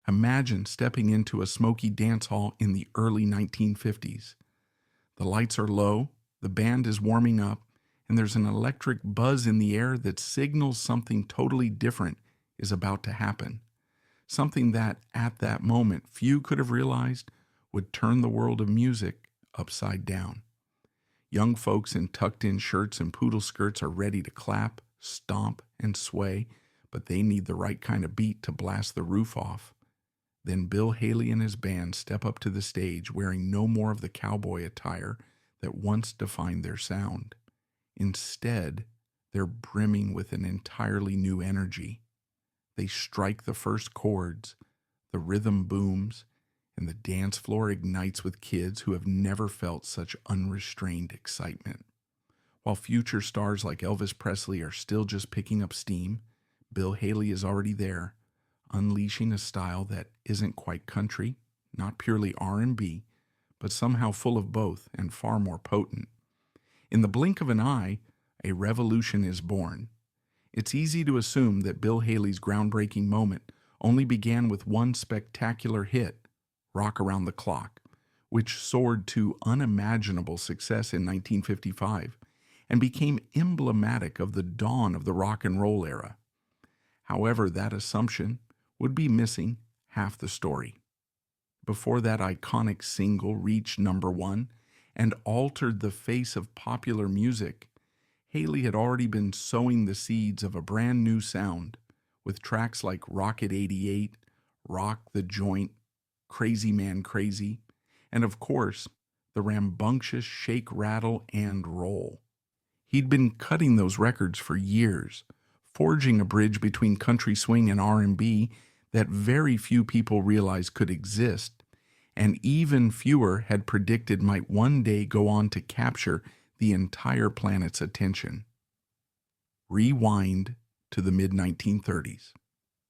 Imagine stepping into a smoky dance hall in the early 1950s. The lights are low, the band is warming up, and there's an electric buzz in the air that signals something totally different is about to happen. Something that, at that moment, few could have realized would turn the world of music upside down. Young folks in tucked-in shirts and poodle skirts are ready to clap, stomp, and sway, but they need the right kind of beat to blast the roof off. Then Bill Haley and his band step up to the stage wearing no more of the cowboy attire that once defined their sound. Instead, they're brimming with an entirely new energy. They strike the first chords, the rhythm booms, and the dance floor ignites with kids who have never felt such unrestrained excitement. While future stars like Elvis Presley are still just picking up steam, Bill Haley is already there, unleashing a style that isn't quite country, not purely R&B, but somehow full of both and far more potent. In the blink of an eye, a revolution is born. It's easy to assume that Bill Haley's groundbreaking moment only began with one spectacular hit, Rock Around the Clock, which soared to unimaginable success in 1955 and became emblematic of the dawn of the rock and roll era. However, that assumption would be missing half the story. Before that iconic single reached number one and altered the face of popular music, Haley had already been sowing the seeds of a brand new sound with tracks like Rocket 88, Rock the Joint, Crazy Man Crazy, and of course, the rambunctious Shake, Rattle, and Roll. He'd been cutting those records for years, forging a bridge between country swing and R&B that very few people realized could exist, and even fewer had predicted might one day go on to capture the entire planet's attention. Rewind to the mid-1930s.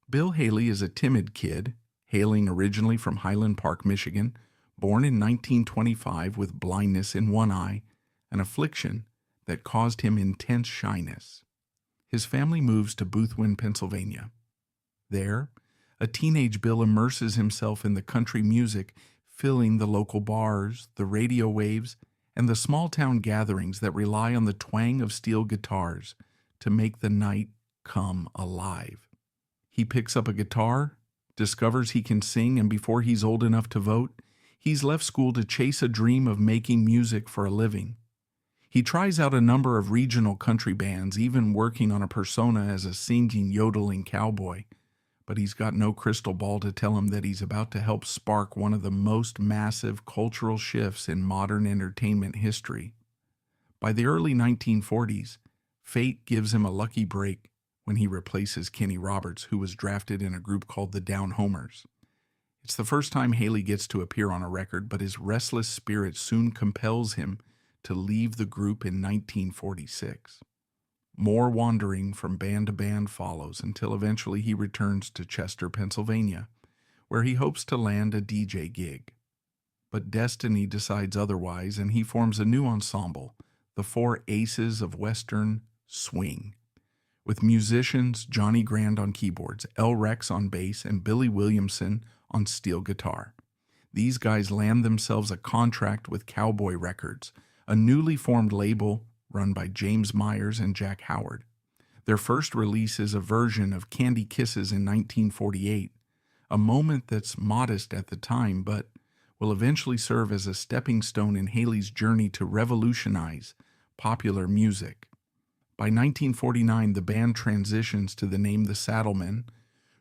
Bill Haley is a timid kid, hailing originally from Highland Park, Michigan, born in 1925 with blindness in one eye, an affliction that caused him intense shyness. His family moves to Boothwyn, Pennsylvania. There, a teenage Bill immerses himself in the country music, filling the local bars, the radio waves, and the small-town gatherings that rely on the twang of steel guitars to make the night come alive. He picks up a guitar, discovers he can sing, and before he's old enough to vote, he's left school to chase a dream of making music for a living. He tries out a number of regional country bands, even working on a persona as a singing, yodeling cowboy, but he's got no crystal ball to tell him that he's about to help spark one of the most massive cultural shifts in modern entertainment history. By the early 1940s, fate gives him a lucky break when he replaces Kenny Roberts, who was drafted in a group called the Down Homers. It's the first time Haley gets to appear on a record, but his restless spirit soon compels him to leave the group in 1946. More wandering from band to band follows until eventually he returns to Chester, Pennsylvania, where he hopes to land a DJ gig. But destiny decides otherwise, and he forms a new ensemble, the Four Aces of Western Swing, with musicians Johnny Grand on keyboards, L. Rex on bass, and Billy Williamson on steel guitar. These guys land themselves a contract with Cowboy Records, a newly formed label run by James Myers and Jack Howard. Their first release is a version of Candy Kisses in 1948, a moment that's modest at the time but will eventually serve as a stepping stone in Haley's journey to revolutionize popular music. By 1949, the band transitions to the name The Saddlemen.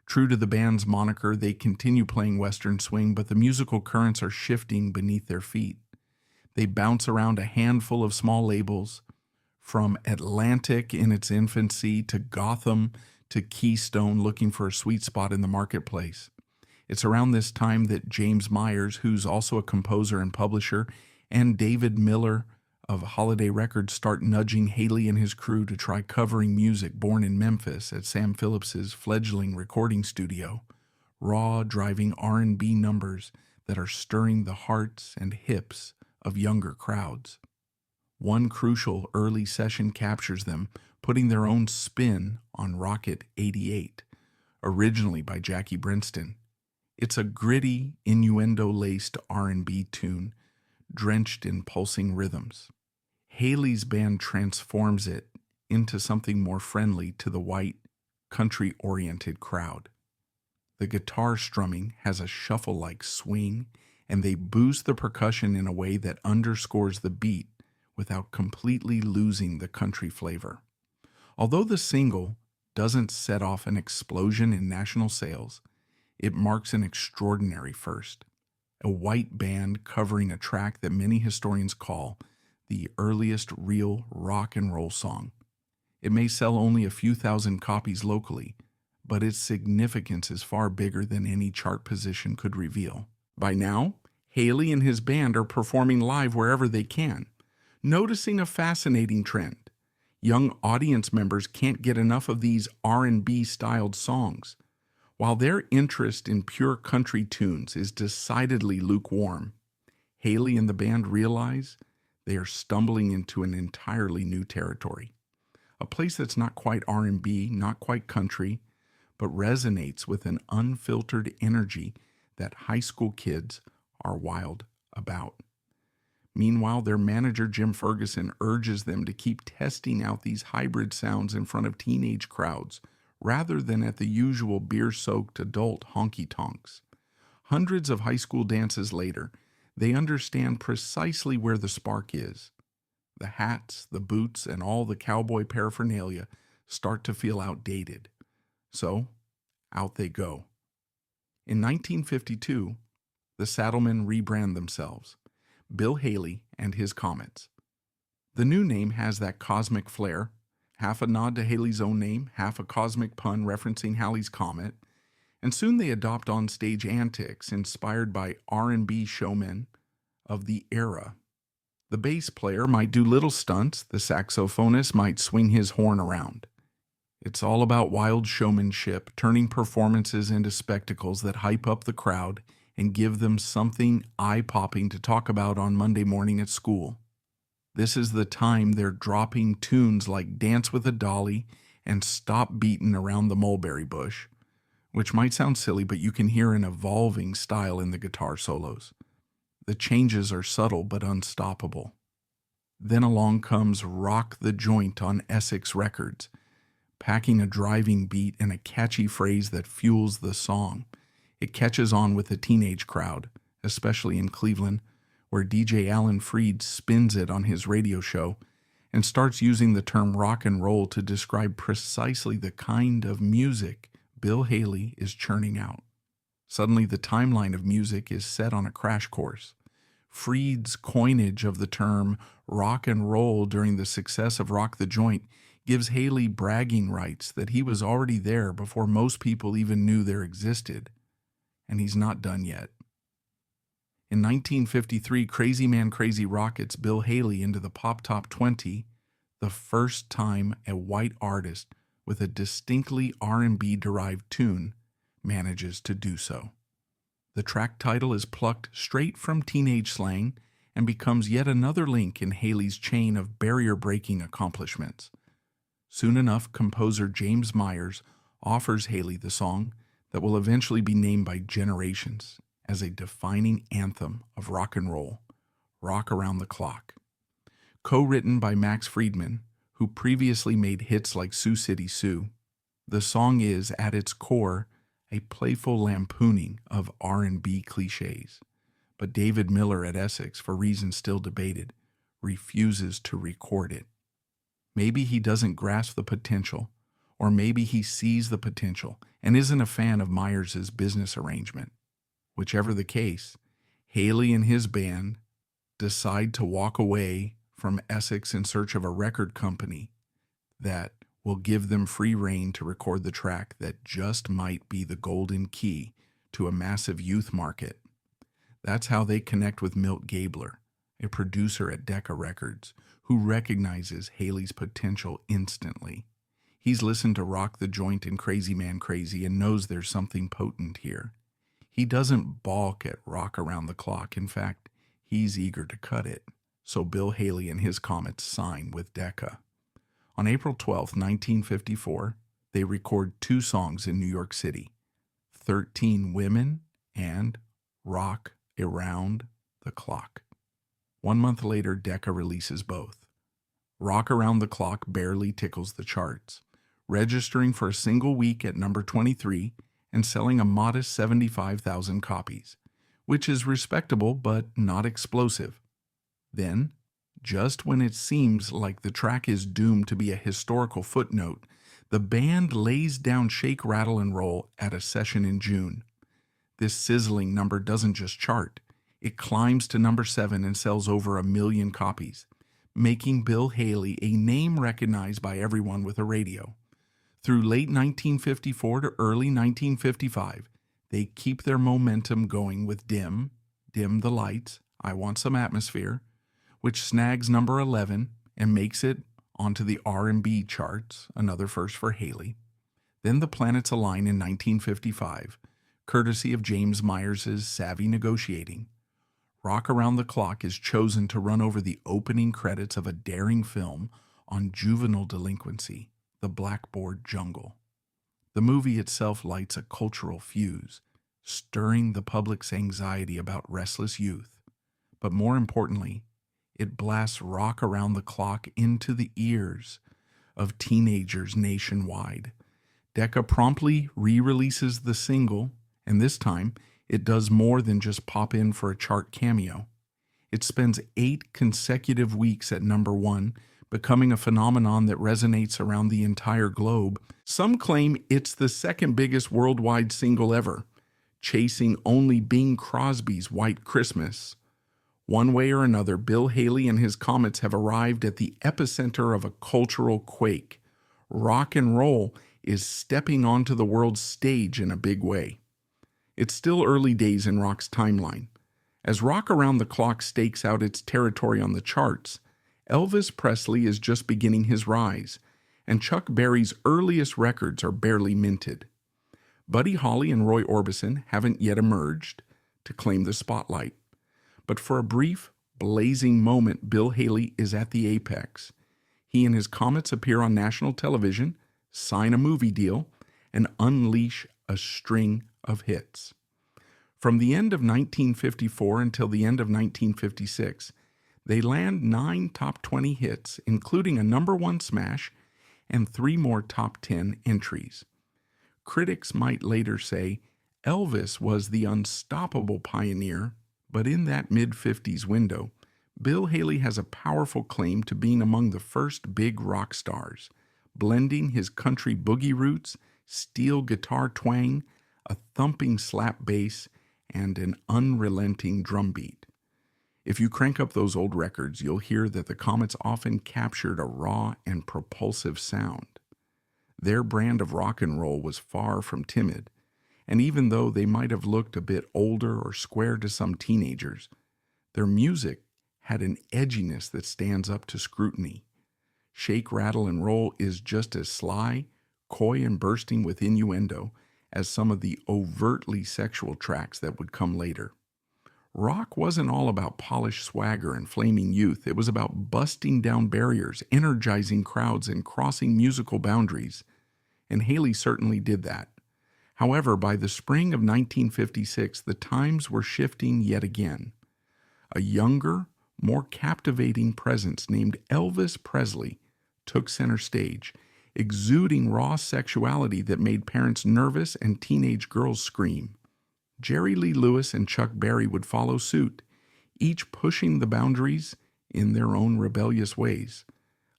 True to the band's moniker, they continue playing Western swing, but the musical currents are shifting beneath their feet. They bounce around a handful of small labels, from Atlantic in its infancy to Gotham to Keystone, looking for a sweet spot in the marketplace. It's around this time that James Myers, who's also a composer and publisher, and David Miller of Holiday Records start nudging Haley and his crew to try covering music born in Memphis at Sam Phillips's fledgling recording studio, raw, driving R&B numbers that are stirring the hearts and hips of younger crowds. One crucial early session captures them, putting their own spin on Rocket 88, originally by Jackie Brinston. It's a gritty, innuendo-laced R&B tune drenched in pulsing rhythms. Haley's band transforms it into something more friendly to the white, country-oriented crowd. The guitar strumming has a shuffle-like swing, and they boost the percussion in a way that underscores the beat without completely losing the country flavor. Although the single doesn't set off an explosion in national sales, it marks an extraordinary first. A white band covering a track that many historians call the earliest real rock and roll song. It may sell only a few thousand copies locally, but its significance is far bigger than any chart position could reveal. By now, Haley and his band are performing live wherever they can, noticing a fascinating trend. Young audience members can't get enough of these R&B styled songs, while their interest in pure country tunes is decidedly lukewarm. Haley and the band realize they are stumbling into an entirely new territory, a place that's not quite R&B, not quite country, but resonates with an unfiltered energy that high school kids are wild about. Meanwhile, their manager Jim Ferguson urges them to keep testing out these hybrid sounds in front of teenage crowds rather than at the usual beer-soaked adult honky-tonks. Hundreds of high school dances later, they understand precisely where the spark is. The hats, the boots, and all the cowboy paraphernalia start to feel outdated. So, out they go. In 1952, the Saddlemen rebrand themselves, Bill Haley and his Comets. The new name has that cosmic flair, half a nod to Haley's own name, half a cosmic pun referencing Halley's Comet, and soon they adopt on-stage antics inspired by R&B showmen of the era. The bass player might do little stunts, the saxophonist might swing his horn around. It's all about wild showmanship, turning performances into spectacles that hype up the crowd and give them something eye-popping to talk about on Monday morning at school. This is the time they're dropping tunes like Dance with a Dolly and Stop Beatin' Around the Mulberry Bush, which might sound silly, but you can hear an evolving style in the guitar solos. The changes are subtle but unstoppable. Then along comes Rock the Joint on Essex Records, packing a driving beat and a catchy phrase that fuels the song. It catches on with the teenage crowd, especially in Cleveland, where DJ Alan Freed spins it on his radio show and starts using the term rock and roll to describe precisely the kind of music Bill Haley is churning out. Suddenly, the timeline of music is set on a crash course. Freed's coinage of the term rock and roll during the success of Rock the Joint gives Haley bragging rights that he was already there before most people even knew there existed. And he's not done yet. In 1953, Crazy Man Crazy rockets Bill Haley into the Pop Top 20, the first time a white artist with a distinctly R&B-derived tune manages to do so. The track title is plucked straight from teenage slang and becomes yet another link in Haley's chain of barrier-breaking accomplishments. Soon enough, composer James Myers offers Haley the song that will eventually be named by generations as a defining anthem of rock and roll, Rock Around the Clock. Co-written by Max Friedman, who previously made hits like Sioux City Sue, the song is, at its core, a playful lampooning of R&B cliches. But David Miller at Essex, for reasons still debated, refuses to record it. Maybe he doesn't grasp the potential, or maybe he sees the potential and isn't a fan of Myers' business arrangement. Whichever the case, Haley and his band decide to walk away from Essex in search of a record company that will give them free rein to record the track that just might be the golden key to a massive youth market. That's how they connect with Milt Gabler, a producer at Decca Records, who recognizes Haley's potential instantly. He's listened to Rock the Joint and Crazy Man Crazy and knows there's something potent here. He doesn't balk at Rock Around the Clock. In fact, he's eager to cut it. So Bill Haley and his Comets sign with Decca. On April 12, 1954, they record two songs in New York City, 13 Women and Rock Around the Clock. 1 month later, Decca releases both. Rock Around the Clock barely tickles the charts, registering for a single week at number 23 and selling a modest 75,000 copies, which is respectable but not explosive. Then, just when it seems like the track is doomed to be a historical footnote, the band lays down Shake, Rattle, and Roll at a session in June. This sizzling number doesn't just chart, it climbs to number 7 and sells over 1 million copies, making Bill Haley a name recognized by everyone with a radio. Through late 1954 to early 1955, they keep their momentum going with Dim the Lights, I Want Some Atmosphere, which snags number 11 and makes it onto the R&B charts, another first for Haley. Then The Planets Align in 1955, courtesy of James Myers' savvy negotiating. Rock Around the Clock is chosen to run over the opening credits of a daring film on juvenile delinquency, The Blackboard Jungle. The movie itself lights a cultural fuse, stirring the public's anxiety about restless youth. But more importantly, it blasts Rock Around the Clock into the ears of teenagers nationwide. Decca promptly re-releases the single, and this time it does more than just pop in for a chart cameo. It spends 8 consecutive weeks at number 1, becoming a phenomenon that resonates around the entire globe. Some claim it's the second biggest worldwide single ever, chasing only Bing Crosby's White Christmas. One way or another, Bill Haley and his Comets have arrived at the epicenter of a cultural quake. Rock and roll is stepping onto the world's stage in a big way. It's still early days in rock's timeline. As Rock Around the Clock stakes out its territory on the charts, Elvis Presley is just beginning his rise, and Chuck Berry's earliest records are barely minted. Buddy Holly and Roy Orbison haven't yet emerged to claim the spotlight. But for a brief, blazing moment, Bill Haley is at the apex. He and his Comets appear on national television, sign a movie deal, and unleash a string of hits. From the end of 1954 until the end of 1956, they land 9 top 20 hits, including a number 1 smash and 3 more top 10 entries. Critics might later say Elvis was the unstoppable pioneer, but in that mid-50s window, Bill Haley has a powerful claim to being among the first big rock stars, blending his country boogie roots, steel guitar twang, a thumping slap bass, and an unrelenting drum beat. If you crank up those old records, you'll hear that the Comets often captured a raw and propulsive sound. Their brand of rock and roll was far from timid, and even though they might have looked a bit older or square to some teenagers, their music had an edginess that stands up to scrutiny. Shake, Rattle, and Roll is just as sly, coy, and bursting with innuendo as some of the overtly sexual tracks that would come later. Rock wasn't all about polished swagger and flaming youth. It was about busting down barriers, energizing crowds, and crossing musical boundaries. And Haley certainly did that. However, by the spring of 1956, the times were shifting yet again. A younger, more captivating presence named Elvis Presley took center stage, exuding raw sexuality that made parents nervous and teenage girls scream. Jerry Lee Lewis and Chuck Berry would follow suit, each pushing the boundaries in their own rebellious ways,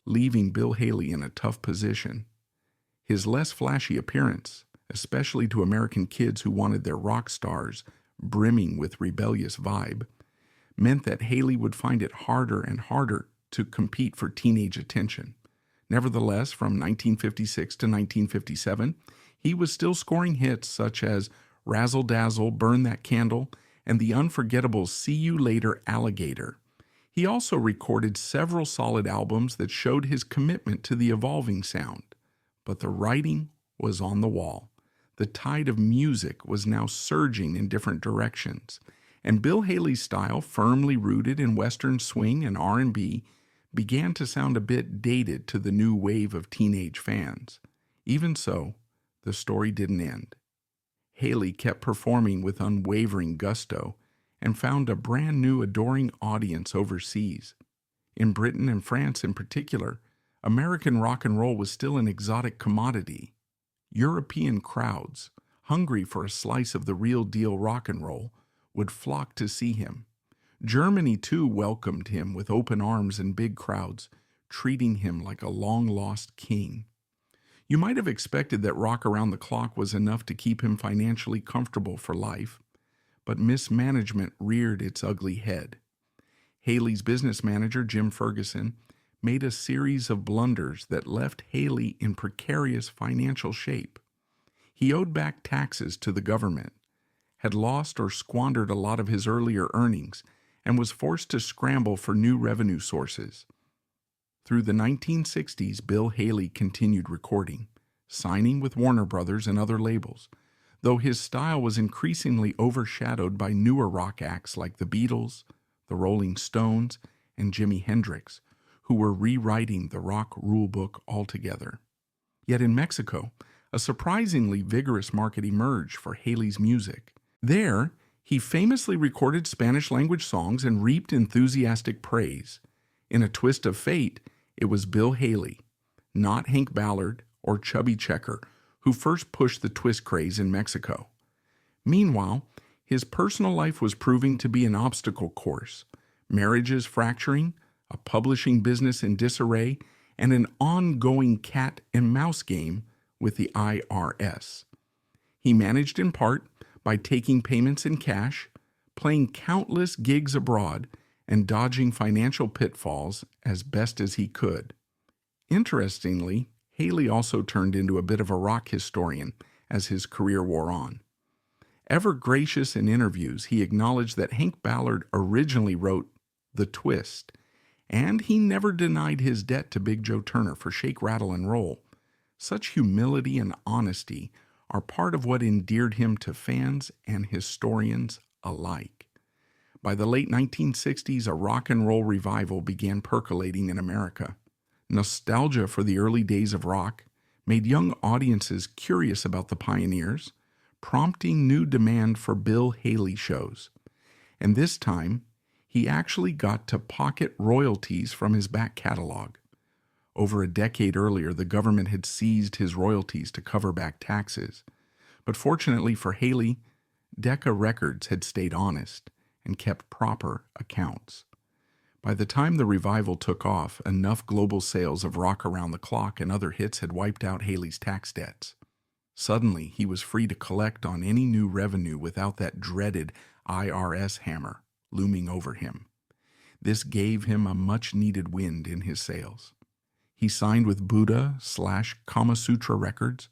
leaving Bill Haley in a tough position. His less flashy appearance, especially to American kids who wanted their rock stars brimming with rebellious vibe, meant that Haley would find it harder and harder to compete for teenage attention. Nevertheless, from 1956 to 1957, he was still scoring hits such as Razzle Dazzle, Burn That Candle, and the unforgettable See You Later, Alligator. He also recorded several solid albums that showed his commitment to the evolving sound. But the writing was on the wall. The tide of music was now surging in different directions, and Bill Haley's style, firmly rooted in Western swing and R&B, began to sound a bit dated to the new wave of teenage fans. Even so, the story didn't end. Haley kept performing with unwavering gusto and found a brand new adoring audience overseas. In Britain and France in particular, American rock and roll was still an exotic commodity. European crowds, hungry for a slice of the real deal rock and roll, would flock to see him. Germany, too, welcomed him with open arms and big crowds, treating him like a long-lost king. You might have expected that Rock Around the Clock was enough to keep him financially comfortable for life, but mismanagement reared its ugly head. Haley's business manager, Jim Ferguson, made a series of blunders that left Haley in precarious financial shape. He owed back taxes to the government, had lost or squandered a lot of his earlier earnings, and was forced to scramble for new revenue sources. Through the 1960s, Bill Haley continued recording, signing with Warner Brothers and other labels, though his style was increasingly overshadowed by newer rock acts like the Beatles, the Rolling Stones, and Jimi Hendrix, who were rewriting the rock rulebook altogether. Yet in Mexico, a surprisingly vigorous market emerged for Haley's music. There, he famously recorded Spanish-language songs and reaped enthusiastic praise. In a twist of fate, it was Bill Haley, not Hank Ballard or Chubby Checker, who first pushed the twist craze in Mexico. Meanwhile, his personal life was proving to be an obstacle course, marriages fracturing, a publishing business in disarray, and an ongoing cat and mouse game with the IRS. He managed in part by taking payments in cash, playing countless gigs abroad, and dodging financial pitfalls as best as he could. Interestingly, Haley also turned into a bit of a rock historian as his career wore on. Ever gracious in interviews, he acknowledged that Hank Ballard originally wrote The Twist, and he never denied his debt to Big Joe Turner for Shake, Rattle, and Roll. Such humility and honesty are part of what endeared him to fans and historians alike. By the late 1960s, a rock and roll revival began percolating in America. Nostalgia for the early days of rock made young audiences curious about the pioneers, prompting new demand for Bill Haley shows. And this time, he actually got to pocket royalties from his back catalog. Over a decade earlier, the government had seized his royalties to cover back taxes. But fortunately for Haley, Decca Records had stayed honest and kept proper accounts. By the time the revival took off, enough global sales of Rock Around the Clock and other hits had wiped out Haley's tax debts. Suddenly, he was free to collect on any new revenue without that dreaded IRS hammer looming over him. This gave him a much-needed wind in his sails. He signed with Buddha/Kama Sutra Records,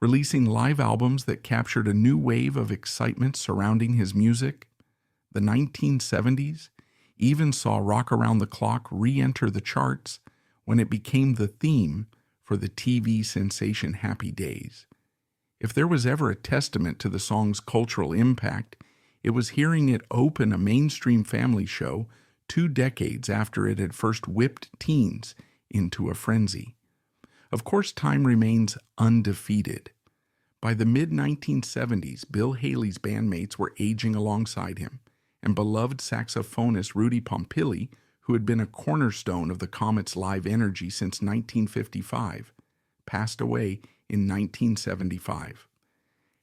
releasing live albums that captured a new wave of excitement surrounding his music. The 1970s even saw Rock Around the Clock re-enter the charts when it became the theme for the TV sensation Happy Days. If there was ever a testament to the song's cultural impact, it was hearing it open a mainstream family show 2 decades after it had first whipped teens into a frenzy. Of course, time remains undefeated. By the mid-1970s, Bill Haley's bandmates were aging alongside him, and beloved saxophonist Rudy Pompili, who had been a cornerstone of the Comets' live energy since 1955, passed away in 1975.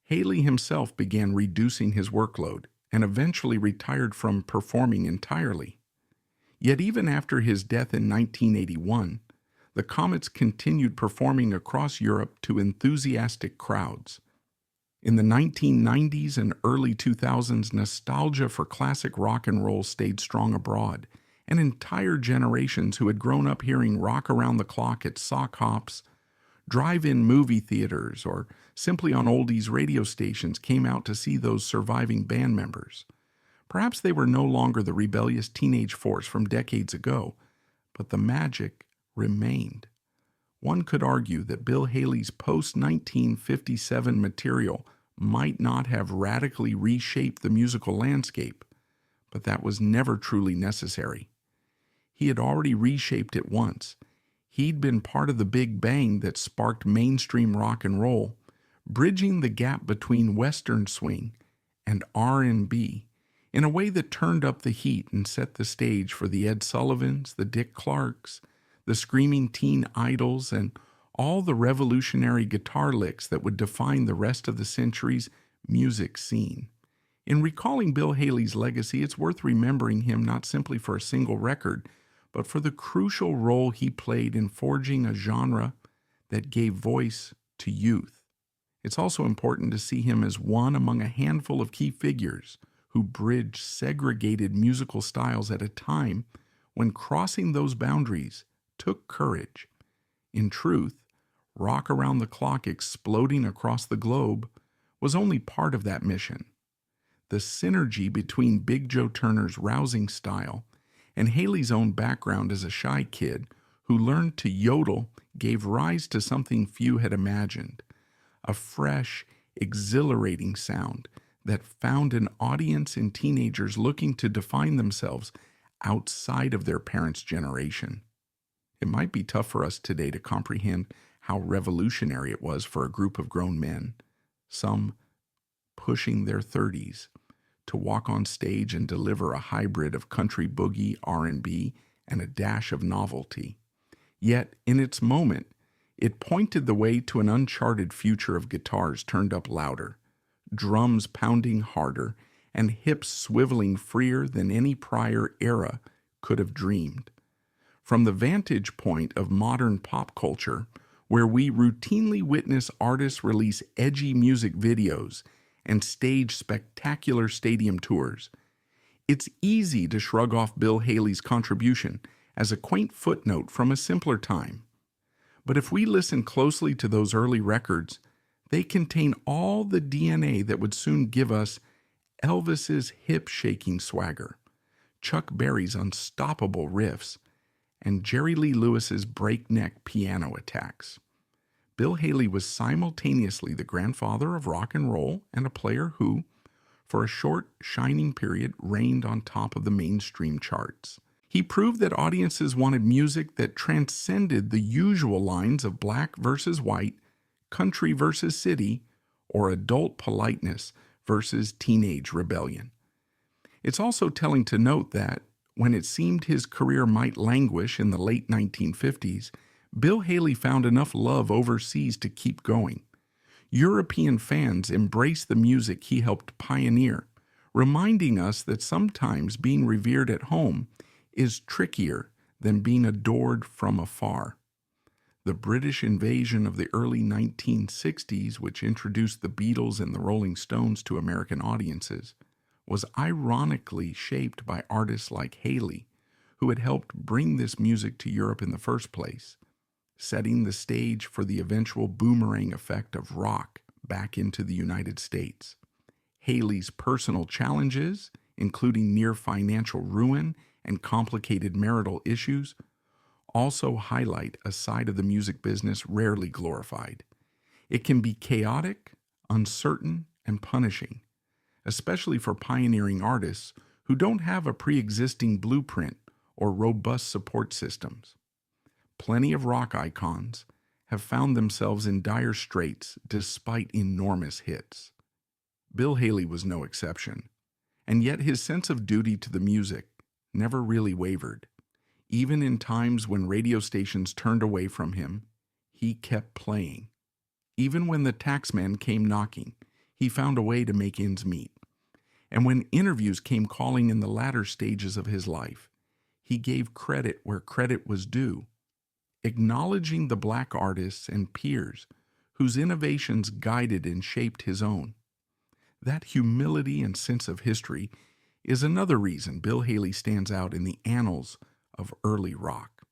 Haley himself began reducing his workload and eventually retired from performing entirely. Yet even after his death in 1981, the Comets continued performing across Europe to enthusiastic crowds. In the 1990s and early 2000s, nostalgia for classic rock and roll stayed strong abroad, and entire generations who had grown up hearing Rock Around the Clock at sock hops, drive-in movie theaters, or simply on oldies radio stations came out to see those surviving band members. Perhaps they were no longer the rebellious teenage force from decades ago, but the magic remained. One could argue that Bill Haley's post-1957 material might not have radically reshaped the musical landscape, but that was never truly necessary. He had already reshaped it once. He'd been part of the Big Bang that sparked mainstream rock and roll, bridging the gap between Western swing and R&B in a way that turned up the heat and set the stage for the Ed Sullivans, the Dick Clarks, the screaming teen idols, and all the revolutionary guitar licks that would define the rest of the century's music scene. In recalling Bill Haley's legacy, it's worth remembering him not simply for a single record, but for the crucial role he played in forging a genre that gave voice to youth. It's also important to see him as one among a handful of key figures who bridged segregated musical styles at a time when crossing those boundaries took courage. In truth, rock around the clock exploding across the globe was only part of that mission. The synergy between Big Joe Turner's rousing style and Haley's own background as a shy kid who learned to yodel gave rise to something few had imagined, a fresh, exhilarating sound that found an audience in teenagers looking to define themselves outside of their parents' generation. It might be tough for us today to comprehend how revolutionary it was for a group of grown men, some pushing their 30s, to walk on stage and deliver a hybrid of country boogie, R&B, and a dash of novelty. Yet, in its moment, it pointed the way to an uncharted future of guitars turned up louder, drums pounding harder, and hips swiveling freer than any prior era could have dreamed. From the vantage point of modern pop culture, where we routinely witness artists release edgy music videos and stage spectacular stadium tours, it's easy to shrug off Bill Haley's contribution as a quaint footnote from a simpler time. But if we listen closely to those early records, they contain all the DNA that would soon give us Elvis's hip-shaking swagger, Chuck Berry's unstoppable riffs, and Jerry Lee Lewis's breakneck piano attacks. Bill Haley was simultaneously the grandfather of rock and roll and a player who, for a short, shining period, reigned on top of the mainstream charts. He proved that audiences wanted music that transcended the usual lines of black versus white, country versus city, or adult politeness versus teenage rebellion. It's also telling to note that, when it seemed his career might languish in the late 1950s, Bill Haley found enough love overseas to keep going. European fans embraced the music he helped pioneer, reminding us that sometimes being revered at home is trickier than being adored from afar. The British invasion of the early 1960s, which introduced the Beatles and the Rolling Stones to American audiences, was ironically shaped by artists like Haley, who had helped bring this music to Europe in the first place, setting the stage for the eventual boomerang effect of rock back into the United States. Haley's personal challenges, including near financial ruin and complicated marital issues, also highlight a side of the music business rarely glorified. It can be chaotic, uncertain, and punishing, especially for pioneering artists who don't have a pre-existing blueprint or robust support systems. Plenty of rock icons have found themselves in dire straits despite enormous hits. Bill Haley was no exception, and yet his sense of duty to the music never really wavered. Even in times when radio stations turned away from him, he kept playing. Even when the taxman came knocking, he found a way to make ends meet. And when interviews came calling in the latter stages of his life, he gave credit where credit was due, acknowledging the black artists and peers whose innovations guided and shaped his own. That humility and sense of history is another reason Bill Haley stands out in the annals of early rock.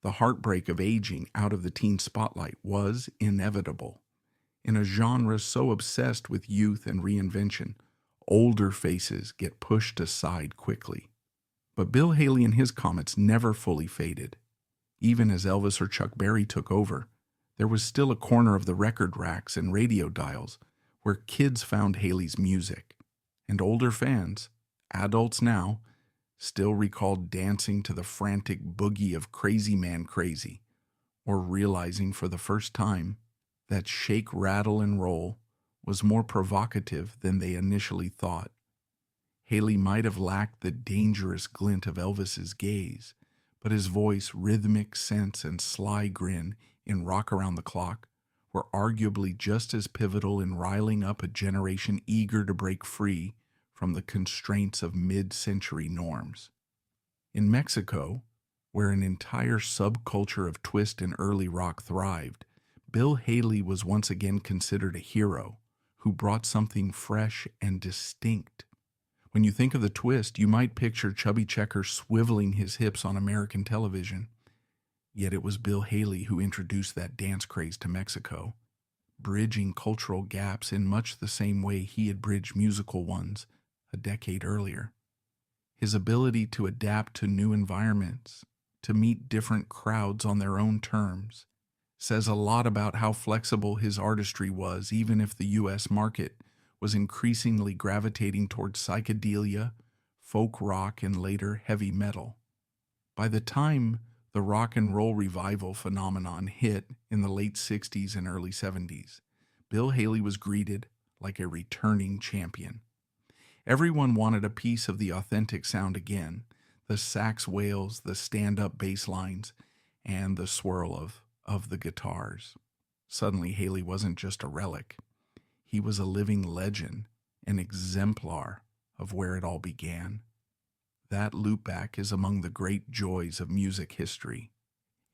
The heartbreak of aging out of the teen spotlight was inevitable. In a genre so obsessed with youth and reinvention, older faces get pushed aside quickly. But Bill Haley and his comets never fully faded. Even as Elvis or Chuck Berry took over, there was still a corner of the record racks and radio dials where kids found Haley's music, and older fans, adults now, still recalled dancing to the frantic boogie of Crazy Man Crazy, or realizing for the first time that shake, rattle, and roll was more provocative than they initially thought. Haley might have lacked the dangerous glint of Elvis's gaze, but his voice, rhythmic sense, and sly grin in Rock Around the Clock were arguably just as pivotal in riling up a generation eager to break free from the constraints of mid-century norms. In Mexico, where an entire subculture of twist and early rock thrived, Bill Haley was once again considered a hero who brought something fresh and distinct. When you think of the twist, you might picture Chubby Checker swiveling his hips on American television. Yet it was Bill Haley who introduced that dance craze to Mexico, bridging cultural gaps in much the same way he had bridged musical ones a decade earlier. His ability to adapt to new environments, to meet different crowds on their own terms, says a lot about how flexible his artistry was, even if the U.S. market was increasingly gravitating towards psychedelia, folk rock, and later heavy metal. By the time the rock and roll revival phenomenon hit in the late 60s and early 70s, Bill Haley was greeted like a returning champion. Everyone wanted a piece of the authentic sound again, the sax wails, the stand-up bass lines, and the swirl of the guitars. Suddenly, Haley wasn't just a relic. He was a living legend, an exemplar of where it all began. That loopback is among the great joys of music history.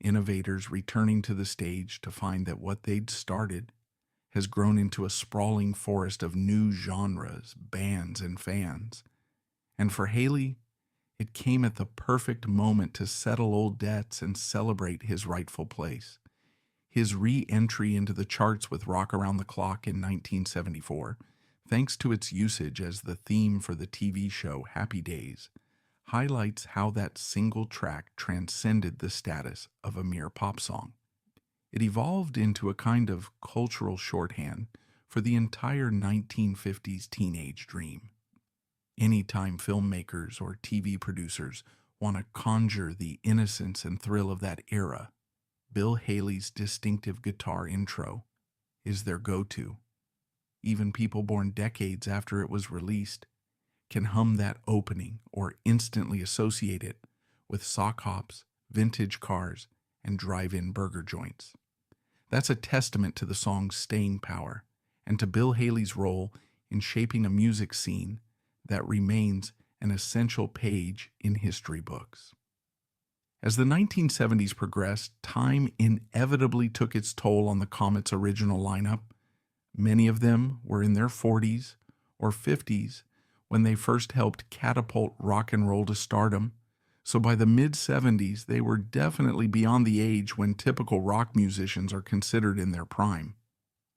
Innovators returning to the stage to find that what they'd started has grown into a sprawling forest of new genres, bands, and fans. And for Haley, it came at the perfect moment to settle old debts and celebrate his rightful place. His re-entry into the charts with Rock Around the Clock in 1974, thanks to its usage as the theme for the TV show Happy Days, highlights how that single track transcended the status of a mere pop song. It evolved into a kind of cultural shorthand for the entire 1950s teenage dream. Anytime filmmakers or TV producers want to conjure the innocence and thrill of that era, Bill Haley's distinctive guitar intro is their go-to. Even people born decades after it was released can hum that opening or instantly associate it with sock hops, vintage cars, and drive-in burger joints. That's a testament to the song's staying power and to Bill Haley's role in shaping a music scene that remains an essential page in history books. As the 1970s progressed, time inevitably took its toll on the Comet's original lineup. Many of them were in their 40s or 50s when they first helped catapult rock and roll to stardom, so by the mid-70s they were definitely beyond the age when typical rock musicians are considered in their prime.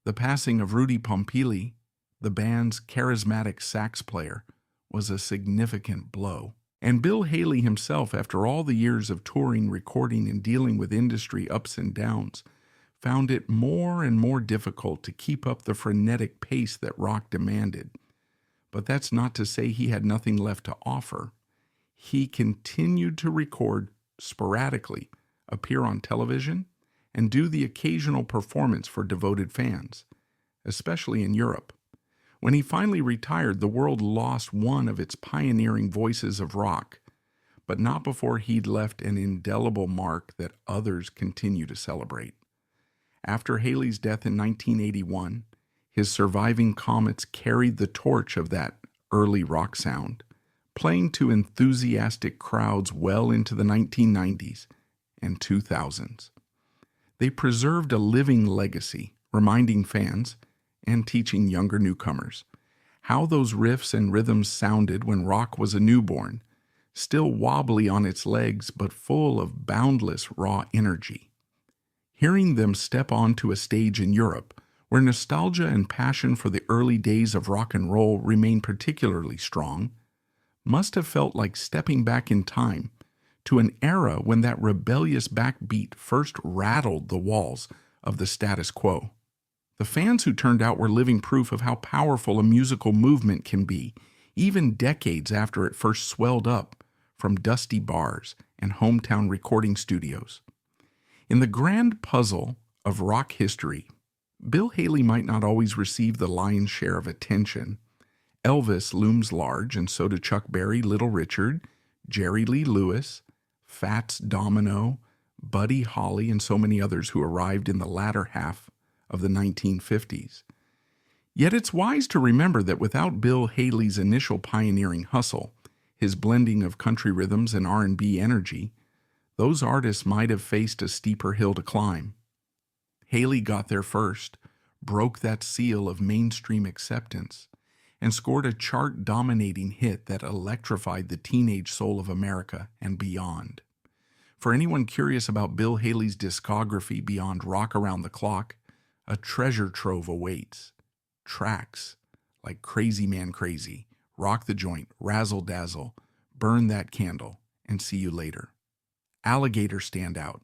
The passing of Rudy Pompili, the band's charismatic sax player, was a significant blow. And Bill Haley himself, after all the years of touring, recording, and dealing with industry ups and downs, found it more and more difficult to keep up the frenetic pace that rock demanded. But that's not to say he had nothing left to offer. He continued to record sporadically, appear on television, and do the occasional performance for devoted fans, especially in Europe. When he finally retired, the world lost one of its pioneering voices of rock, but not before he'd left an indelible mark that others continue to celebrate. After Haley's death in 1981, his surviving Comets carried the torch of that early rock sound, playing to enthusiastic crowds well into the 1990s and 2000s. They preserved a living legacy, reminding fans and teaching younger newcomers how those riffs and rhythms sounded when rock was a newborn, still wobbly on its legs but full of boundless raw energy. Hearing them step onto a stage in Europe, where nostalgia and passion for the early days of rock and roll remain particularly strong, must have felt like stepping back in time to an era when that rebellious backbeat first rattled the walls of the status quo. The fans who turned out were living proof of how powerful a musical movement can be, even decades after it first swelled up from dusty bars and hometown recording studios. In the grand puzzle of rock history, Bill Haley might not always receive the lion's share of attention. Elvis looms large, and so do Chuck Berry, Little Richard, Jerry Lee Lewis, Fats Domino, Buddy Holly, and so many others who arrived in the latter half of the 1950s. Yet it's wise to remember that without Bill Haley's initial pioneering hustle, his blending of country rhythms and R&B energy, those artists might have faced a steeper hill to climb. Haley got there first, broke that seal of mainstream acceptance, and scored a chart-dominating hit that electrified the teenage soul of America and beyond. For anyone curious about Bill Haley's discography beyond Rock Around the Clock, a treasure trove awaits. Tracks like Crazy Man Crazy, Rock the Joint, Razzle Dazzle, Burn That Candle, and See You Later. Alligator stand out,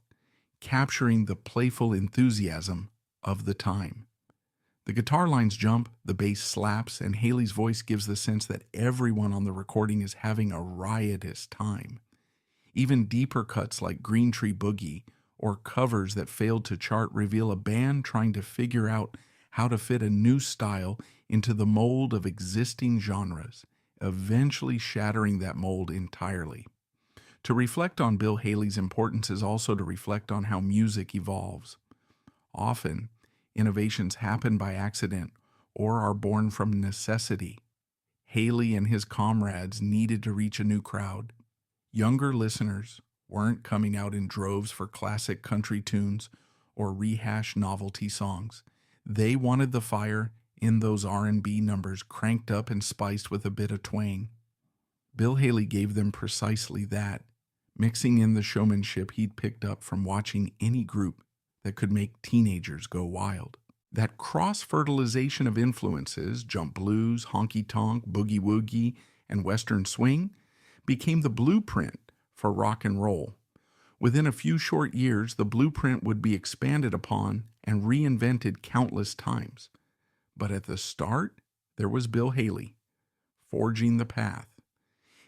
capturing the playful enthusiasm of the time. The guitar lines jump, the bass slaps, and Haley's voice gives the sense that everyone on the recording is having a riotous time. Even deeper cuts like Green Tree Boogie or covers that failed to chart reveal a band trying to figure out how to fit a new style into the mold of existing genres, eventually shattering that mold entirely. To reflect on Bill Haley's importance is also to reflect on how music evolves. Often, innovations happen by accident or are born from necessity. Haley and his comrades needed to reach a new crowd. Younger listeners weren't coming out in droves for classic country tunes or rehash novelty songs. They wanted the fire in those R&B numbers cranked up and spiced with a bit of twang. Bill Haley gave them precisely that, mixing in the showmanship he'd picked up from watching any group that could make teenagers go wild. That cross-fertilization of influences, jump blues, honky-tonk, boogie-woogie, and western swing, became the blueprint for rock and roll. Within a few short years, the blueprint would be expanded upon and reinvented countless times. But at the start, there was Bill Haley, forging the path.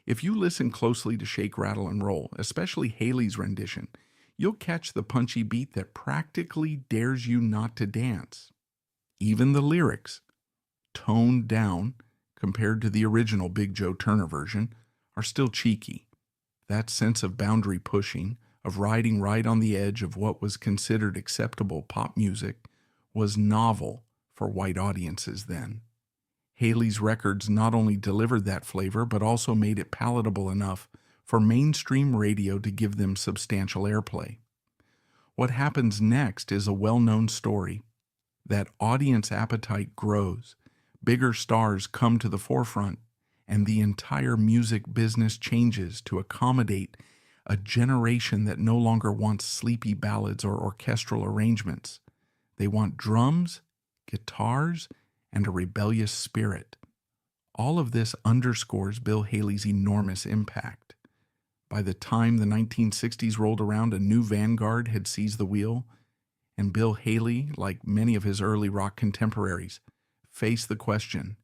If you listen closely to Shake, Rattle, and Roll, especially Haley's rendition, you'll catch the punchy beat that practically dares you not to dance. Even the lyrics, toned down compared to the original Big Joe Turner version, are still cheeky. That sense of boundary pushing, of riding right on the edge of what was considered acceptable pop music, was novel for white audiences then. Haley's records not only delivered that flavor, but also made it palatable enough for mainstream radio to give them substantial airplay. What happens next is a well-known story. That audience appetite grows, bigger stars come to the forefront, and the entire music business changes to accommodate a generation that no longer wants sleepy ballads or orchestral arrangements. They want drums, guitars, and a rebellious spirit. All of this underscores Bill Haley's enormous impact. By the time the 1960s rolled around, a new vanguard had seized the wheel, and Bill Haley, like many of his early rock contemporaries, faced the question,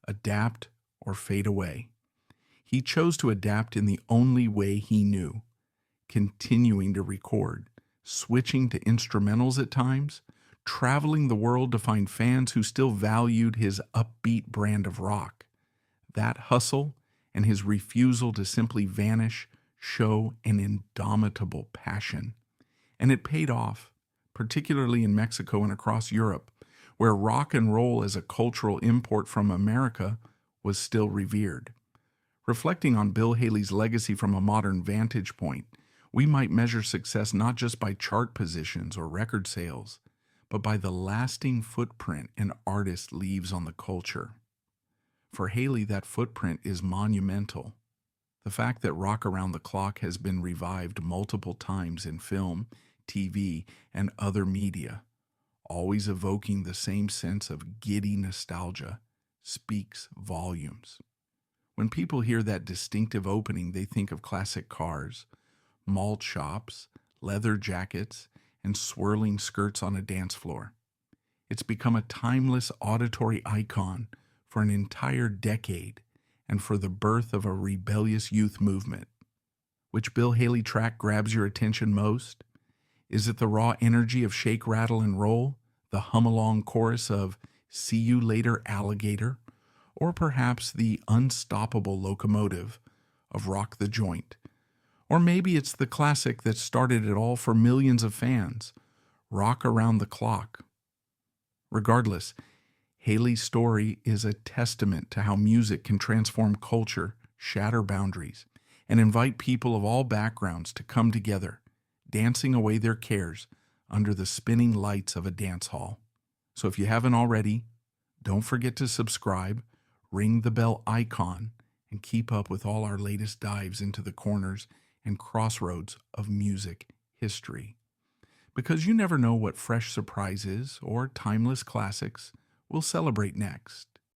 adapt or fade away. He chose to adapt in the only way he knew, continuing to record, switching to instrumentals at times, traveling the world to find fans who still valued his upbeat brand of rock. That hustle and his refusal to simply vanish show an indomitable passion. And it paid off, particularly in Mexico and across Europe, where rock and roll as a cultural import from America was still revered. Reflecting on Bill Haley's legacy from a modern vantage point, we might measure success not just by chart positions or record sales, but by the lasting footprint an artist leaves on the culture. For Haley, that footprint is monumental. The fact that Rock Around the Clock has been revived multiple times in film, TV, and other media, always evoking the same sense of giddy nostalgia, speaks volumes. When people hear that distinctive opening, they think of classic cars, malt shops, leather jackets, and swirling skirts on a dance floor. It's become a timeless auditory icon for an entire decade and for the birth of a rebellious youth movement. Which Bill Haley track grabs your attention most? Is it the raw energy of Shake, Rattle, and Roll, the hum-along chorus of "See You Later, Alligator," or perhaps the unstoppable locomotive of "Rock the Joint." Or maybe it's the classic that started it all for millions of fans, "Rock Around the Clock." Regardless, Haley's story is a testament to how music can transform culture, shatter boundaries, and invite people of all backgrounds to come together, dancing away their cares under the spinning lights of a dance hall. So if you haven't already, don't forget to subscribe, ring the bell icon, and keep up with all our latest dives into the corners and crossroads of music history. Because you never know what fresh surprises or timeless classics we'll celebrate next.